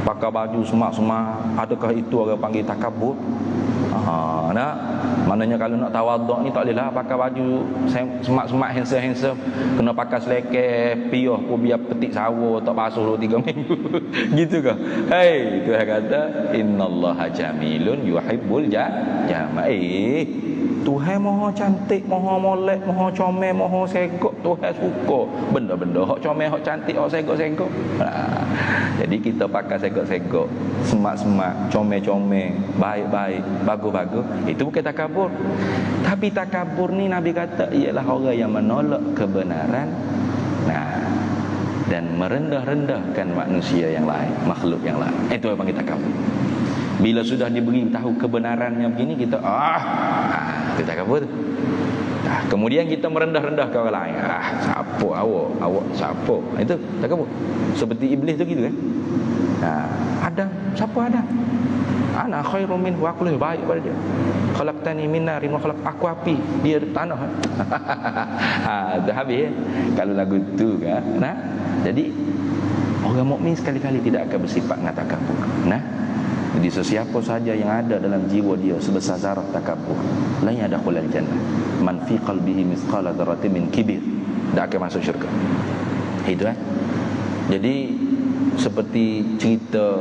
A: pakai baju semak-semak, adakah itu orang panggil takabur? Nak, maknanya kalau nak tawaduk ni tak boleh lah pakai baju semak-semak, handsome-handsome, kena pakai selekeh piyah pun biar petik sawo tak basuh 2-3 minggu. Gitu ke? Hei, Tuhan kata innallaha jamilun yuhibbul jamal. Tuhan maha cantik, maha molek, maha comel, maha segok. Tuhan suka benda-benda hak comel, hak cantik, hak segok-segok. Jadi kita pakai segok-segok, semak-semak, comel-comel, baik-baik, bagus-bagus, itu bukan takabur. Tapi takabur ni Nabi kata ialah orang yang menolak kebenaran, nah, dan merendah-rendahkan manusia yang lain, makhluk yang lain. Itu yang panggil takabur. Bila sudah diberi tahu kebenarannya begini, kita itu takabur. Kemudian kita merendah-rendahkan orang lain. Siapa awak siapa? Itu takabur. Seperti iblis tu gitu kan. Adam, siapa Adam? Ana khairum minhu, aku lebih baik daripada dia. Khalaqtani min narin wa khalaq, aku api, dia tanah. Dah habis. Kalau lagu tu kan. Nah, jadi orang mukmin sekali-kali tidak akan bersifat dengan takabur. Nah, jadi sesiapa saja yang ada dalam jiwa dia sebesar zarah takabur, la yadkhulul jannah. Man fi qalbihi mithqala dzarratin min kibir, tak akan masuk syurga. Itu Jadi seperti cerita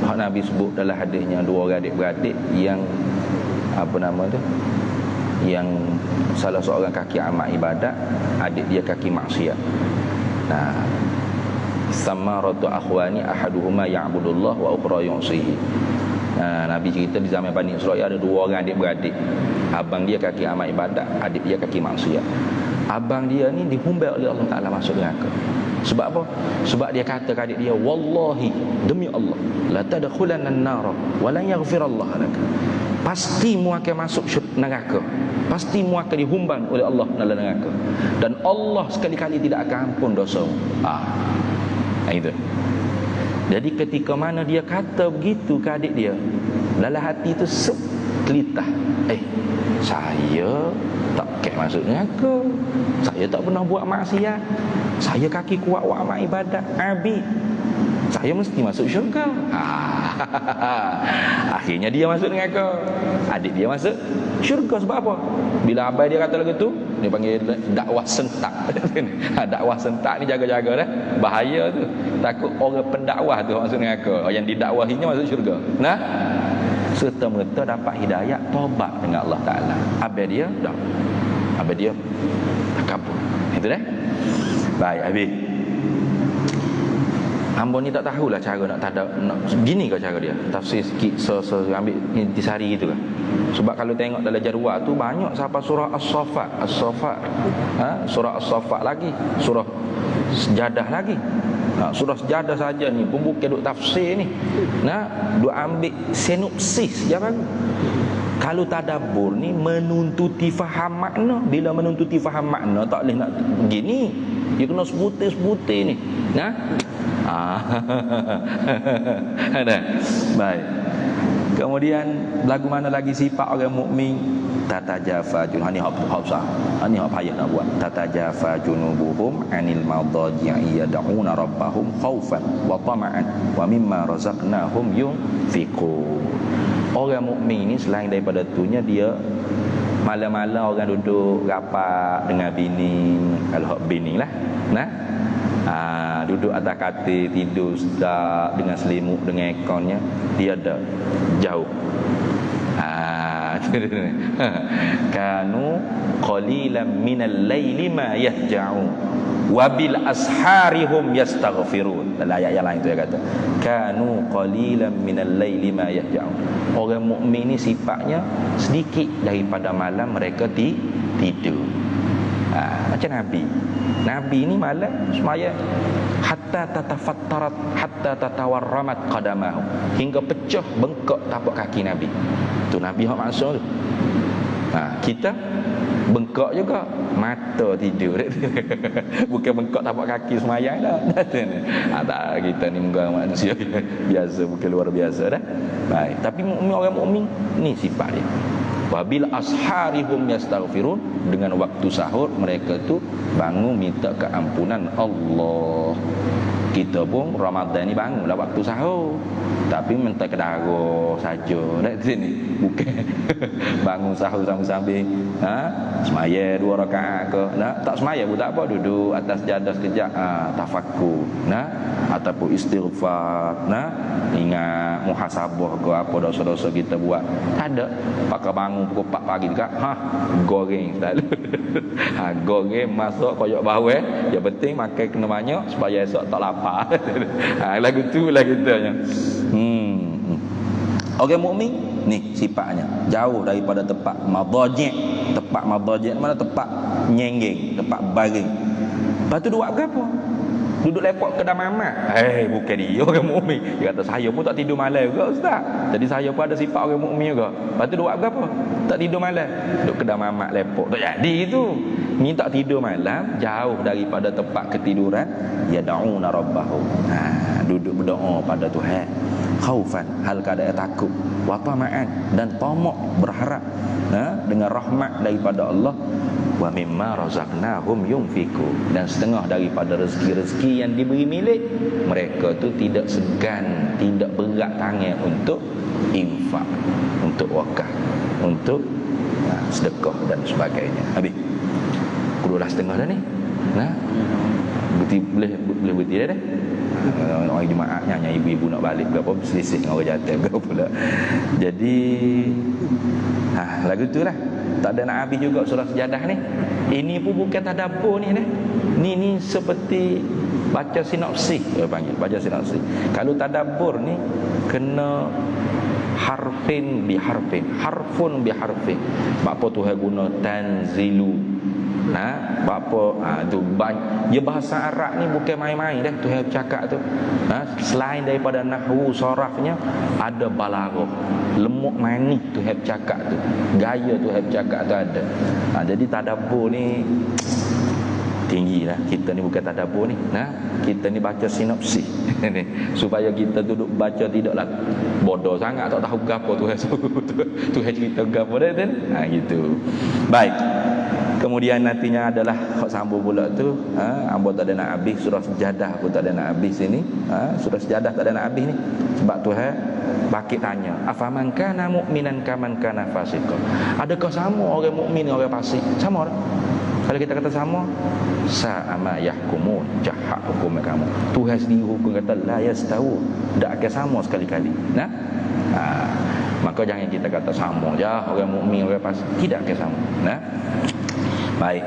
A: hak Nabi sebut dalam hadisnya, dua orang adik-beradik yang apa nama tu, yang salah seorang kaki amal ibadat, adik dia kaki maksiat. Nah, samaratu akhwani ahaduhuma ya'budullah wa ukhra yu'sihi. Nabi cerita di zaman Bani Israil ada dua orang adik-beradik. Abang dia kaki amal ibadat, adik dia kaki maksiat. Abang dia ni dihumbai oleh Allah Ta'ala masuk neraka. Sebab apa? Sebab dia kata ke adik dia, wallahi, demi Allah, la tadkhulanna an-nar wa la yaghfirallahu lak. Pasti mu akan masuk neraka. Pasti mu akan dihumban oleh Allah dalam neraka. Dan Allah sekali-kali tidak akan ampun dosamu. Itu. Jadi ketika mana dia kata begitu ke adik dia, dalam hati tu kelitah. Saya tak kek masuk neraka. Saya tak pernah buat maksiat. Saya kaki kuat buat amal ibadat. Saya mesti masuk syurga. Akhirnya dia masuk neraka, adik dia masuk syurga. Sebab apa? Bila abai dia kata lagu tu, dia panggil dakwah sentak. Dakwah sentak ni jaga-jaga dah. Bahaya tu. Takut orang pendakwah tu masuk neraka, yang didakwahinya masuk syurga. Nah, serta-merta dapat hidayah, taubat dengan Allah Ta'ala. Abai dia dah, abai dia kabur. Itu dah. Baik, habis. Hamba ni tak tahulah cara nak gini ke cara dia. Tafsir sikit ambil intisari gitu kan. Sebab kalau tengok dalam jadual tu banyak siapa surah As-Saffat. Surah As-Saffat lagi, surah Sejadah lagi. Surah Sejadah saja ni pun bukan duk tafsir ni. Duk ambil sinopsis je baru. Kalau tadabbur ni menuntuti faham makna. Bila menuntuti faham makna tak boleh nak gini. Dia kena sebutir-sebutir ni. Baik. Kemudian lagu mana lagi sifat orang mukmin? Tatajafa junubhum. Ini hafsah. Ini hak payah nak buat. Tatajafa junubuhum anil madaji'i yad'una rabbahum khaufan wa tama'an wa mimma razaqnahum yunfiqun. Orang mukmin ni selain daripada tunya, dia malam-malam orang duduk rapat dengan bini. Kalau hak bini lah. Duduk atas katil, tidur sedap dengan selimut, dengan ekornya, dia ada jauh. Kanu qalilan minal laili ma yahja'un wa bil asharihum yastaghfirun. Dalam ayat yang lain tu dia kata, kanu qalilan minal laili ma yahja'un. Orang mukmin ni sifatnya sedikit daripada malam mereka tidur. Macam Nabi ni malam semaya hatta tatafattarat hatta tatawarramat qadamahu, hingga pecah bengkak tapak kaki Nabi. Tu Nabi hak maksud tu. Kita bengkak juga, mata tidur. Bukan bengkak tapak kaki semayang dah. Tak, kita ni manusia biasa, bukan luar biasa dah. Baik, tapi orang mukmin ni sifat dia. Wabil asharihum yastaghfirun. Dengan waktu sahur mereka tu bangun minta keampunan Allah. Kita pun Ramadan ni bangunlah waktu sahur, tapi minta kedara saja nak sini. Bukan bangun sahur sambil-sambil semaya 2 rakaat ke. Tak semaya pun tak apa, duduk atas jadah sekejap, tafakkur ataupun istighfar, ingat muhasabah ke apa dosa-dosa kita buat. Tak ada. Pakai bangun pukul 4 pagi dekat, goreng selalu. Goreng masak koyak bawang. Yang penting makan kena banyak supaya esok tak lapar. Lagu tu lah kitanya. Orang mukmin ni sifatnya jauh daripada tempat madaji'. Tempat madaji' mana? Tempat nyenggeng, tempat baring. Lepas tu duduk berapa? Duduk lepok kedai mamak. Bukan dia orang mukmin. Dia kata saya pun tak tidur malam juga ustaz. Jadi saya pun ada sifat orang mukmin juga. Lepas tu duduk berapa? Tak tidur malam. Duduk kedai mamak lepok. Tak jadi itu. Ni tak tidur malam, jauh daripada tempat ketiduran. Yad'una rabbahum. Duduk berdoa pada Tuhan. Khaufan, hal keadaan takut, wa tama'an, dan tamak berharap dengan rahmat daripada Allah. Wa mimma razaqnahum yunfiqun, dan setengah daripada rezeki-rezeki yang diberi milik mereka tu tidak segan, tidak berat tangan untuk infak, untuk wakaf, untuk sedekah dan sebagainya. Habis kudulah setengah dah ni. Boleh berhenti dah. Orang Jumaat nyanyi ibu-ibu nak balik berapa selisih dengan orang jantan berapa pula. Jadi lagu tu lah. Tak ada nak habis juga surah Sejadah ni. Ini pun bukan tadabbur ni. Ni seperti baca sinopsis dia panggil, baca sinopsis. Kalau tadabbur ni kena harfin bi harfin, harfun bi harfin. Apa Tuhan guna tanzilu. Tu ya bahasa Arab ni bukan main-main dah Tuhan cakap tu. Selain daripada nahwu sarafnya, ada balaghah, lemuk manis Tuhan cakap tu, gaya Tuhan cakap tu ada. Jadi tadabbur ni tinggi lah. Kita ni bukan tadabbur ni. Kita ni baca sinopsis supaya kita duduk baca tidaklah bodoh sangat, tak tahu gapo Tuhan suruh Tuhan cerita gapo dah kan. Gitu. Baik. Kemudian nantinya adalah sambung pula tu, ambo tak ada nak habis surah Sejadah pun tak ada nak habis ini. Surah Sejadah tak ada nak habis ni. Sebab Tuhan bakit tanya, afaman kana mu'minan kaman kana fasiqan. Adakah sama orang mukmin dengan orang fasik? Sama tak? Kalau kita kata sama, sa'ama yahkumun, jahat hukum kamu. Tuhan sendiri hukum kata la yastawu, tak akan sama sekali-kali. Maka jangan kita kata sama je orang mukmin orang fasik, tidak akan sama. Baik,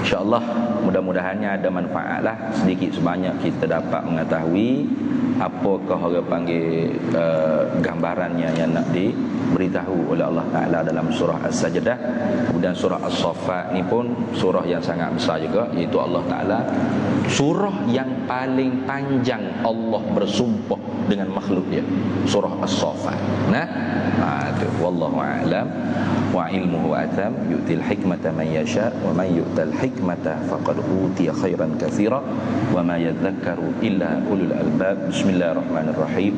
A: insyaAllah mudah-mudahannya ada manfaatlah. Sedikit sebanyak kita dapat mengetahui apakah orang panggil gambarannya yang nak diberitahu oleh Allah Ta'ala dalam surah As-Sajdah. Kemudian surah As-Saffat ni pun surah yang sangat besar juga, iaitu Allah Ta'ala surah yang paling panjang Allah bersumpah dengan makhluk dia, surah As-Saffat. Itu wallahu a'lam wa ilmuhu atam yu'til hikmata man yasha wa man yu'tal hikmata faqad utiya khairan katsira wa ma yadhakkaru illa ulul albab. Bismillahirrahmanirrahim.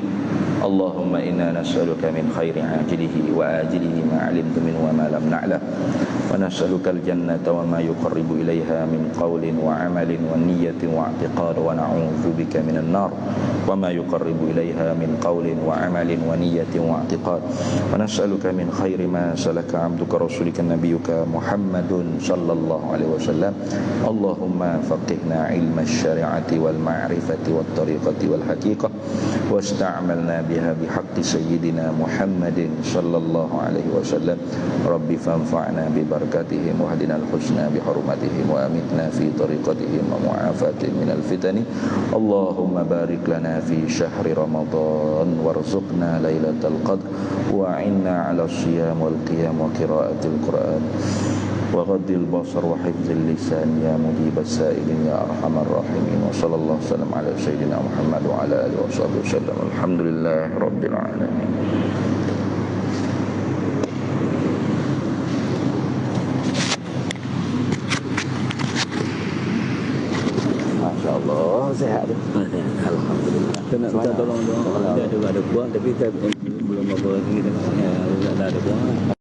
A: Allahumma inna nas'aluka min khairi ajilihi wa ajilihi ma 'alimtu minhu wa ma lam na'lam wa nas'aluka al-jannata wa ma yuqarribu ilayha min qawlin wa 'amalin wa niyyatin wa i'tiqad wa na'udzu bika minan nar wa ma yuqarribu ilayha min qawlin wa 'amalin wa niyyatin wa i'tiqad wa nas'aluka min khairi ma salaka 'abduka rasulika nabiyyuka Muhammadun sallallahu alaihi wasallam. Allahumma faqihna 'ilma asy-syari'ati wal ma'rifati wat tariqati wal haqiqah wasta'malna biha bihaqqi sayyidina Muhammadin sallallahu alaihi wasallam. Rabbi fanfa'na bi barakatihim wa hadina al-husna bi hurmatihim wa amitna fi tariqatihim wa mu'afatihim min al-fitani. Allahumma barik lana fi syahri Ramadan warzuqna lailatal qadr wa 'inna 'ala as-siyam wal qiyam wa qira'atil Qur'an wa ghaddil basar wa hifdzil lisan ya mujibas sa'ilin ya arhamar rahimin. Wa sallallahu wasallam ala sayyidina Muhammad wa ala alihi washabbihi wasallam. Alhamdulillah rabbil alamin. Masya-Allah sihat tu. Alhamdulillah.
C: Kita tolong doa. Ada buat tapi kita belum apa lagi kita ada buat.